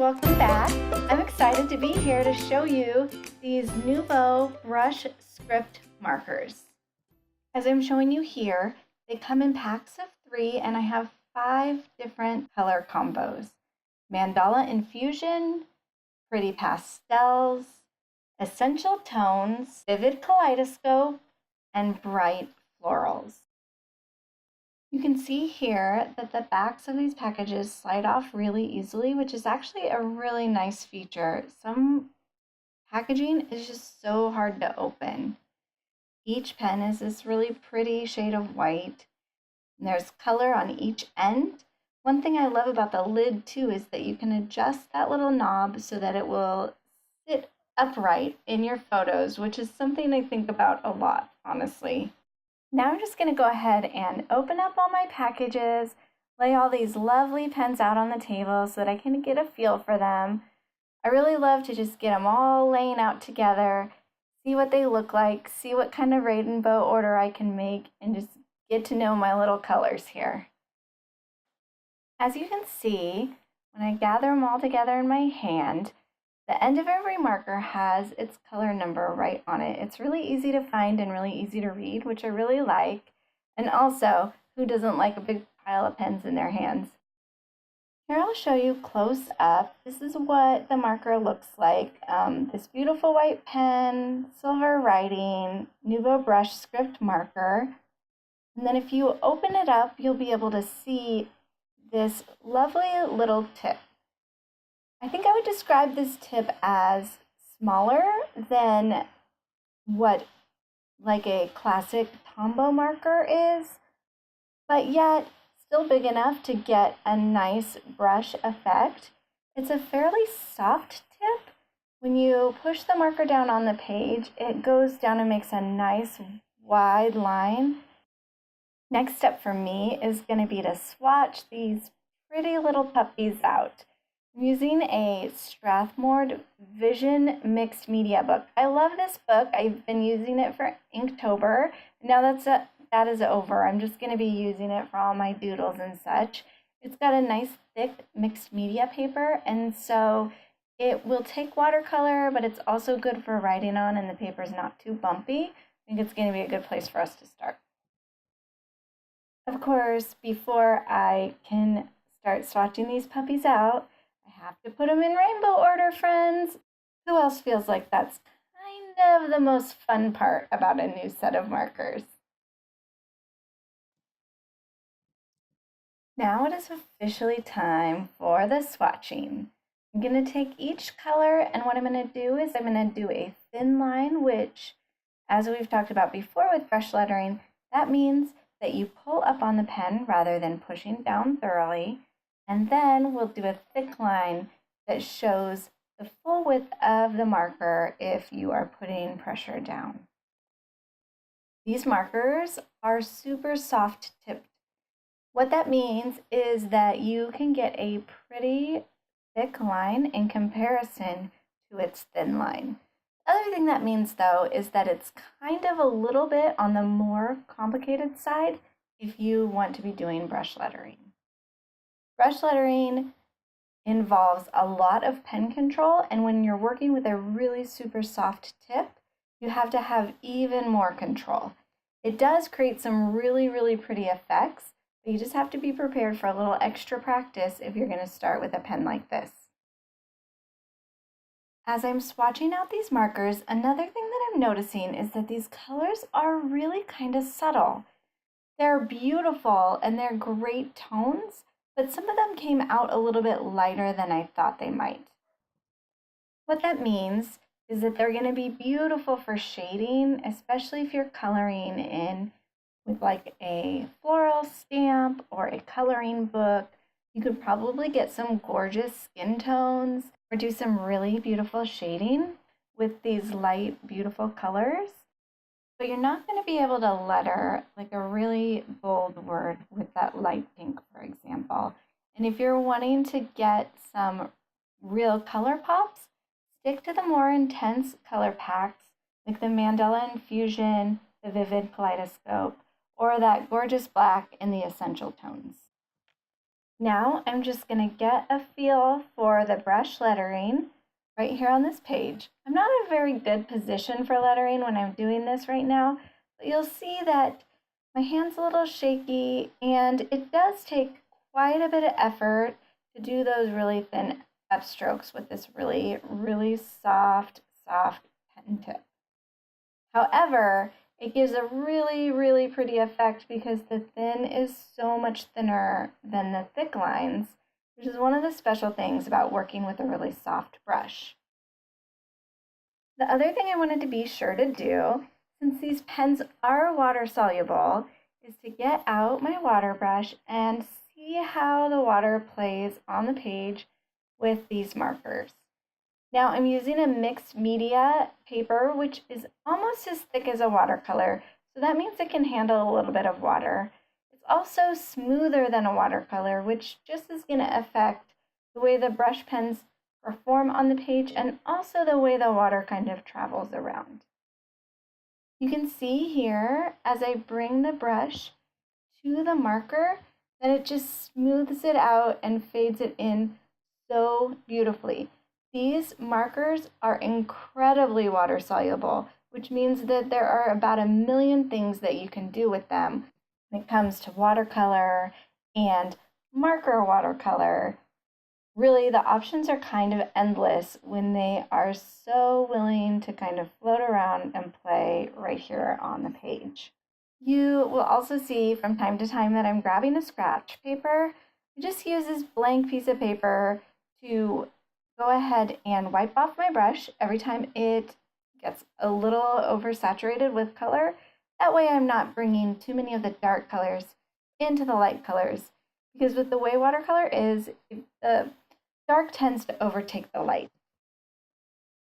welcome back. I'm excited to be here to show you these Nuvo Brush Script markers. As I'm showing you here, they come in packs of 3 and I have 5 different color combos. Mandala Infusion, Pretty Pastels, Essential Tones, Vivid Kaleidoscope, and Bright Florals. You can see here that the backs of these packages slide off really easily, which is actually a really nice feature. Some packaging is just so hard to open. Each pen is this really pretty shade of white, and there's color on each end. One thing I love about the lid too is that you can adjust that little knob so that it will sit upright in your photos, which is something I think about a lot, honestly. Now I'm just going to go ahead and open up all my packages, lay all these lovely pens out on the table so that I can get a feel for them. I really love to just get them all laying out together, see what they look like, see what kind of rainbow order I can make, and just get to know my little colors here. As you can see, when I gather them all together in my hand, the end of every marker has its color number right on it. It's really easy to find and really easy to read, which I really like. And also, who doesn't like a big pile of pens in their hands? Here I'll show you close up. This is what the marker looks like. This beautiful white pen, silver writing, Nuvo Brush Script marker. And then if you open it up, you'll be able to see this lovely little tip. I think I would describe this tip as smaller than what like a classic Tombow marker is, but yet still big enough to get a nice brush effect. It's a fairly soft tip. When you push the marker down on the page, it goes down and makes a nice wide line. Next step for me is going to be to swatch these pretty little puppies out. I'm using a Strathmore Vision Mixed Media book. I love this book. I've been using it for Inktober. Now that is over. I'm just going to be using it for all my doodles and such. It's got a nice thick mixed media paper, and so it will take watercolor, but it's also good for writing on, and the paper is not too bumpy. I think it's going to be a good place for us to start. Of course, before I can start swatching these puppies out, I have to put them in rainbow order, friends. Who else feels like that's kind of the most fun part about a new set of markers? Now it is officially time for the swatching. I'm going to take each color, and what I'm going to do is I'm going to do a thin line, which, as we've talked about before with brush lettering, that means that you pull up on the pen rather than pushing down thoroughly. And then we'll do a thick line that shows the full width of the marker if you are putting pressure down. These markers are super soft tipped. What that means is that you can get a pretty thick line in comparison to its thin line. The other thing that means though is that it's kind of a little bit on the more complicated side if you want to be doing brush lettering. Brush lettering involves a lot of pen control, and when you're working with a really super soft tip, you have to have even more control. It does create some really, really pretty effects, but you just have to be prepared for a little extra practice if you're going to start with a pen like this. As I'm swatching out these markers, another thing that I'm noticing is that these colors are really kind of subtle. They're beautiful and they're great tones, but some of them came out a little bit lighter than I thought they might. What that means is that they're going to be beautiful for shading, especially if you're coloring in with like a floral stamp or a coloring book. You could probably get some gorgeous skin tones or do some really beautiful shading with these light, beautiful colors. But you're not going to be able to letter like a really bold word with that light pink, for example. And if you're wanting to get some real color pops, stick to the more intense color packs like the Mandala Infusion, the Vivid Kaleidoscope, or that gorgeous black in the Essential Tones. Now I'm just going to get a feel for the brush lettering right here on this page. I'm not in a very good position for lettering when I'm doing this right now, but you'll see that my hand's a little shaky and it does take quite a bit of effort to do those really thin upstrokes with this really, really soft pen tip. However, it gives a really, really pretty effect because the thin is so much thinner than the thick lines, which is one of the special things about working with a really soft brush. The other thing I wanted to be sure to do, since these pens are water soluble, is to get out my water brush and see how the water plays on the page with these markers. Now I'm using a mixed media paper, which is almost as thick as a watercolor, so that means it can handle a little bit of water. It's also smoother than a watercolor, which just is going to affect the way the brush pens perform on the page and also the way the water kind of travels around. You can see here as I bring the brush to the marker that it just smooths it out and fades it in so beautifully. These markers are incredibly water soluble, which means that there are about 1 million things that you can do with them when it comes to watercolor and marker watercolor. Really, the options are kind of endless when they are so willing to kind of float around and play right here on the page. You will also see from time to time that I'm grabbing a scratch paper. I just use this blank piece of paper to go ahead and wipe off my brush every time it gets a little oversaturated with color. That way I'm not bringing too many of the dark colors into the light colors, because with the way watercolor is, the dark tends to overtake the light.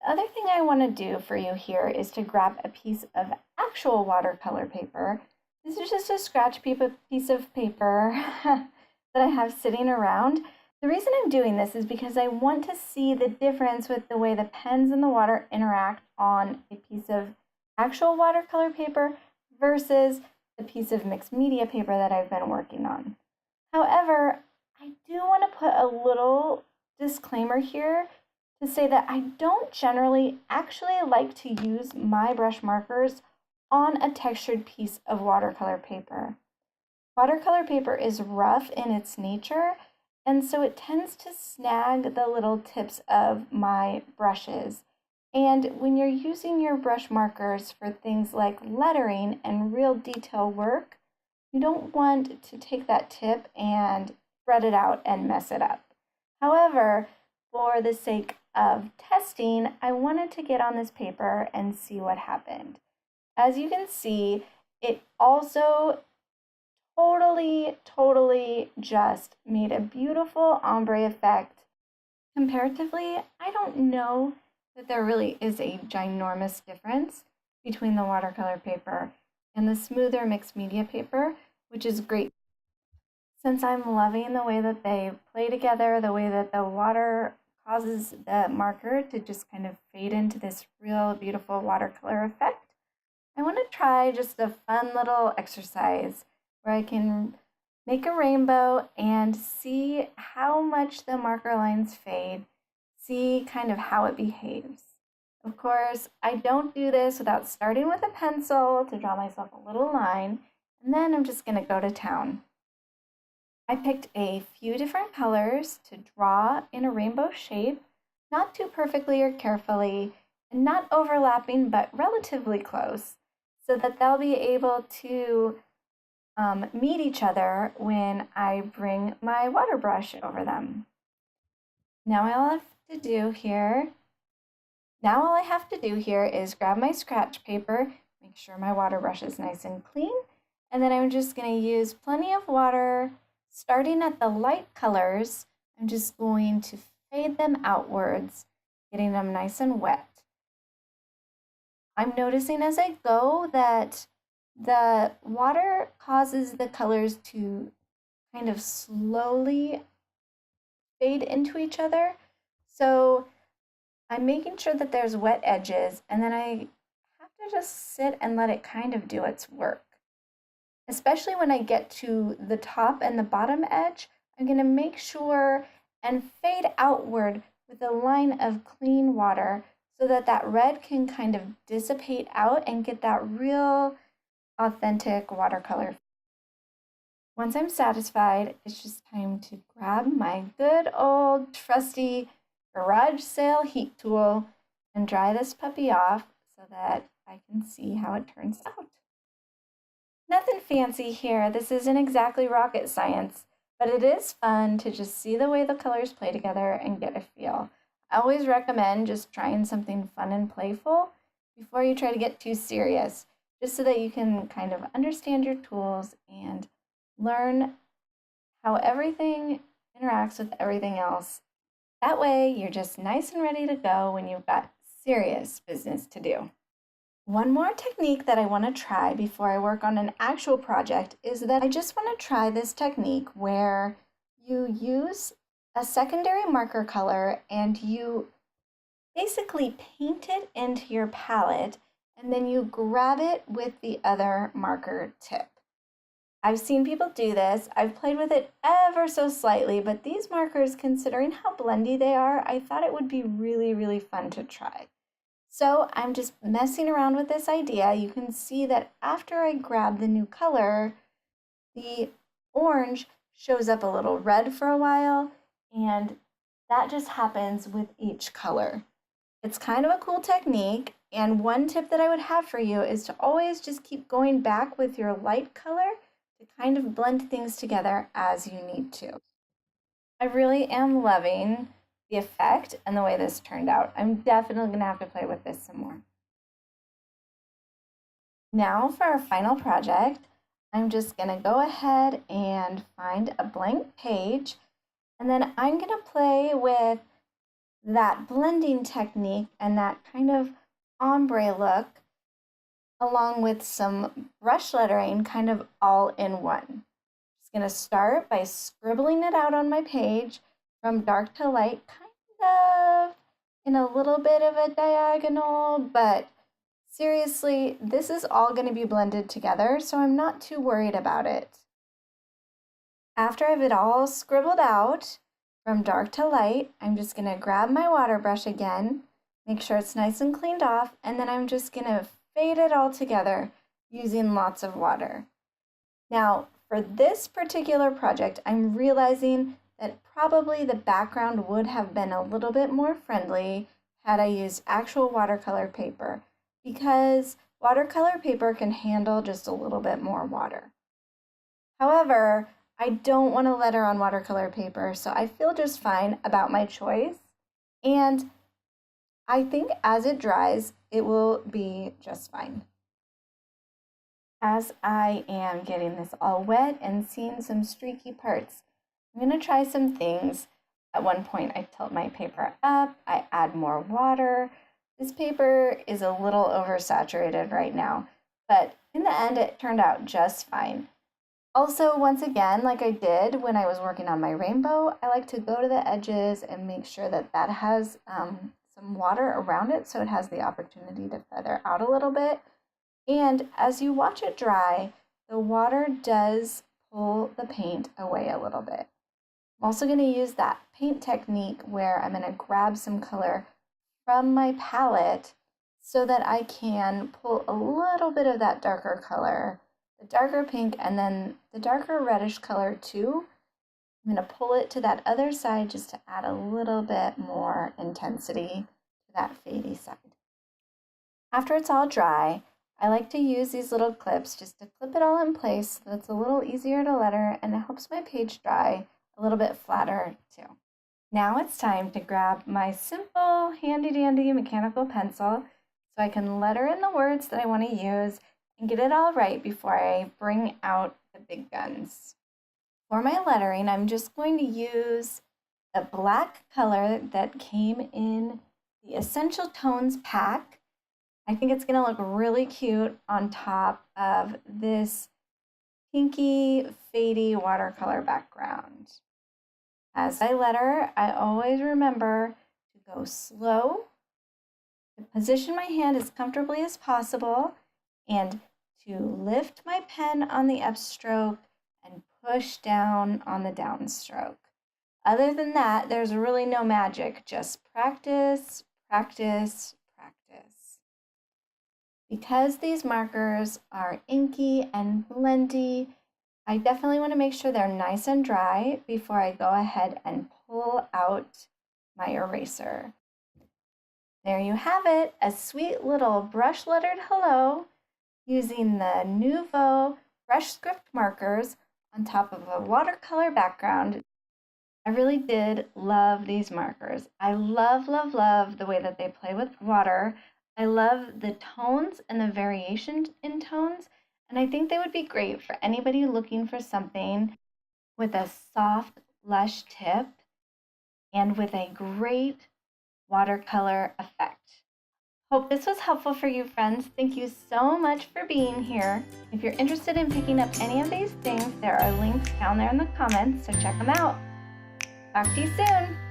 The other thing I want to do for you here is to grab a piece of actual watercolor paper. This is just a scratch piece of paper that I have sitting around. The reason I'm doing this is because I want to see the difference with the way the pens and the water interact on a piece of actual watercolor paper versus the piece of mixed media paper that I've been working on. However, I do want to put a little disclaimer here to say that I don't generally actually like to use my brush markers on a textured piece of watercolor paper. Watercolor paper is rough in its nature, and so it tends to snag the little tips of my brushes. And when you're using your brush markers for things like lettering and real detail work, you don't want to take that tip and spread it out and mess it up. However, for the sake of testing, I wanted to get on this paper and see what happened. As you can see, it also totally just made a beautiful ombre effect. Comparatively, I don't know that there really is a ginormous difference between the watercolor paper and the smoother mixed media paper, which is great since I'm loving the way that they play together, the way that the water causes the marker to just kind of fade into this real beautiful watercolor effect. I want to try just a fun little exercise where I can make a rainbow and see how much the marker lines fade, see kind of how it behaves. Of course, I don't do this without starting with a pencil to draw myself a little line, and then I'm just going to go to town. I picked a few different colors to draw in a rainbow shape, not too perfectly or carefully, and not overlapping, but relatively close, so that they'll be able to meet each other when I bring my water brush over them. Now all I have to do here is grab my scratch paper, make sure my water brush is nice and clean, and then I'm just going to use plenty of water. Starting at the light colors, I'm just going to fade them outwards, getting them nice and wet. I'm noticing as I go that the water causes the colors to kind of slowly fade into each other. So I'm making sure that there's wet edges, and then I have to just sit and let it kind of do its work. Especially when I get to the top and the bottom edge, I'm going to make sure and fade outward with a line of clean water so that that red can kind of dissipate out and get that real authentic watercolor. Once I'm satisfied, it's just time to grab my good old trusty garage sale heat tool and dry this puppy off so that I can see how it turns out. Nothing fancy here. This isn't exactly rocket science, but it is fun to just see the way the colors play together and get a feel. I always recommend just trying something fun and playful before you try to get too serious, just so that you can kind of understand your tools and learn how everything interacts with everything else. That way, you're just nice and ready to go when you've got serious business to do. One more technique that I want to try before I work on an actual project is that I just want to try this technique where you use a secondary marker color and you basically paint it into your palette and then you grab it with the other marker tip. I've seen people do this. I've played with it ever so slightly, but these markers, considering how blendy they are, I thought it would be really, really fun to try. So I'm just messing around with this idea. You can see that after I grab the new color, the orange shows up a little red for a while, and that just happens with each color. It's kind of a cool technique, and one tip that I would have for you is to always just keep going back with your light color to kind of blend things together as you need to. I really am loving the effect and the way this turned out. I'm definitely going to have to play with this some more. Now for our final project, I'm just going to go ahead and find a blank page, and then I'm going to play with that blending technique and that kind of ombre look along with some brush lettering kind of all in one. Just going to start by scribbling it out on my page from dark to light, kind of in a little bit of a diagonal, but seriously, this is all going to be blended together, so I'm not too worried about it. After I have it all scribbled out from dark to light, I'm just going to grab my water brush again, make sure it's nice and cleaned off, and then I'm just going to fade it all together using lots of water. Now, for this particular project, I'm realizing that probably the background would have been a little bit more friendly had I used actual watercolor paper, because watercolor paper can handle just a little bit more water. However, I don't want to letter on watercolor paper, so I feel just fine about my choice, and I think as it dries, it will be just fine. As I am getting this all wet and seeing some streaky parts, I'm going to try some things. At one point, I tilt my paper up, I add more water. This paper is a little oversaturated right now, but in the end, it turned out just fine. Also, once again, like I did when I was working on my rainbow, I like to go to the edges and make sure that that has some water around it so it has the opportunity to feather out a little bit. And as you watch it dry, the water does pull the paint away a little bit. I'm also going to use that paint technique where I'm going to grab some color from my palette so that I can pull a little bit of that darker color, the darker pink, and then the darker reddish color too. I'm going to pull it to that other side just to add a little bit more intensity to that fadey side. After it's all dry, I like to use these little clips just to clip it all in place so it's a little easier to letter and it helps my page dry a little bit flatter too. Now it's time to grab my simple handy dandy mechanical pencil so I can letter in the words that I want to use and get it all right before I bring out the big guns. For my lettering, I'm just going to use the black color that came in the Essential Tones pack. I think it's going to look really cute on top of this pinky, fadey watercolor background. As I letter, I always remember to go slow, to position my hand as comfortably as possible, and to lift my pen on the upstroke and push down on the downstroke. Other than that, there's really no magic, just practice, practice, practice. Because these markers are inky and blendy, I definitely want to make sure they're nice and dry before I go ahead and pull out my eraser. There you have it, a sweet little brush lettered hello using the Nuvo Brush Script markers on top of a watercolor background. I really did love these markers. I love, love, love the way that they play with water. I love the tones and the variation in tones, and I think they would be great for anybody looking for something with a soft, lush tip and with a great watercolor effect. Hope this was helpful for you, friends. Thank you so much for being here. If you're interested in picking up any of these things, there are links down there in the comments, so check them out. Talk to you soon.